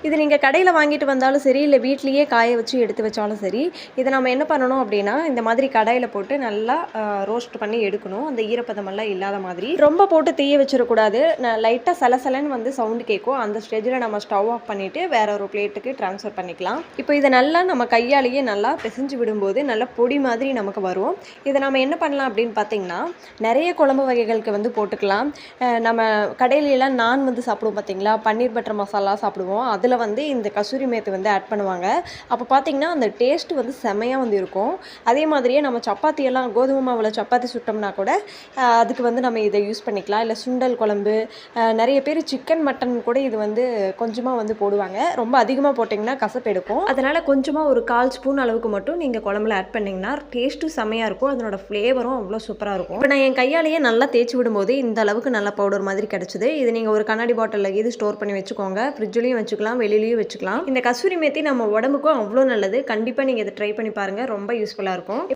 இது நீங்கள் கடையில் வாங்கிட்டு வந்தாலும் சரி, இல்லை வீட்லேயே காய வச்சு எடுத்து வச்சாலும் சரி, இதை நம்ம என்ன பண்ணணும் அப்படின்னா, இந்த மாதிரி கடாயில் போட்டு நல்லா ரோஸ்ட் பண்ணி எடுக்கணும். அந்த ஈரப்பதமெல்லாம் இல்லாத மாதிரி. ரொம்ப போட்டு தீய வச்சிடக்கூடாது. லைட்டாக சலசலன்னு வந்து சவுண்டு கேட்கும். அந்த ஸ்டேஜில் நம்ம ஸ்டவ் ஆஃப் பண்ணிவிட்டு வேற ஒரு பிளேட்டுக்கு ட்ரான்ஸ்ஃபர் பண்ணிக்கலாம். இப்போ இதை நல்லா நம்ம கையாலேயே நல்லா பிசைஞ்சு விடும்போது நல்லா பொடி மாதிரி நமக்கு வரும். இதை நம்ம என்ன பண்ணலாம் அப்படின்னு பார்த்தீங்கன்னா, நிறைய குழம்பு வகைகளுக்கு வந்து போட்டுக்கலாம். நம்ம கடையிலலாம் நான் வந்து சாப்பிடுவோம் பார்த்தீங்களா, பன்னீர் பட்டர் மசாலா சாப்பிடுவோம். அதில் வந்து இந்த கசூரி மேத்தி வந்து ஆட் பண்ணுவாங்க. அப்போ பார்த்தீங்கன்னா அந்த டேஸ்ட் வந்து செமையாக வந்து இருக்கும். அதே மாதிரியே நம்ம சப்பாத்தியெல்லாம் கோதுமை மாவில் சப்பாத்தி சுட்டோம்னா கூட அதுக்கு வந்து நம்ம இதை யூஸ் பண்ணிக்கலாம். இல்லை சுண்டல் குழம்பு, நிறைய பேர் சிக்கன் மட்டன் கூட இது வந்து கொஞ்சமாக வந்து போடுவாங்க. ரொம்ப அதிகமாக போட்டிங்கன்னா கசப்பு எடுக்கும். அதனால் கொஞ்சமாக ஒரு 1/4 ஸ்பூன் அளவுக்கு மட்டும் நீங்கள் குழம்புல ஆட் பண்ணிங்கன்னா டேஸ்ட்டும் செமையாக இருக்கும். அதனோட ஃப்ளேவரும் அவ்வளோ சூப்பராக இருக்கும். இப்போ நான் என் கையாலேயே நல்லா தேய்ச்சி விடும்போது இந்த அளவுக்கு நல்ல பவுடர் மாதிரி கிடச்சிது. இது நீங்கள் ஒரு கண்ணாடி பாட்டிலில் இது ஸ்டோர் பண்ணி வச்சுக்கோங்க. ஃப்ரிட்ஜ்லேயும் வச்சுக்கலாம், வெளியிலையும் வச்சுக்கலாம். இந்த கசூரி மேத்தி நம்ம உடம்புக்கும் அவ்வளோ நல்லது. கண்டிப்பாக நீங்கள் இதை ட்ரை பண்ணி பாருங்கள். ரொம்ப யூஸ்ஃபுல்லாக இருக்கும்.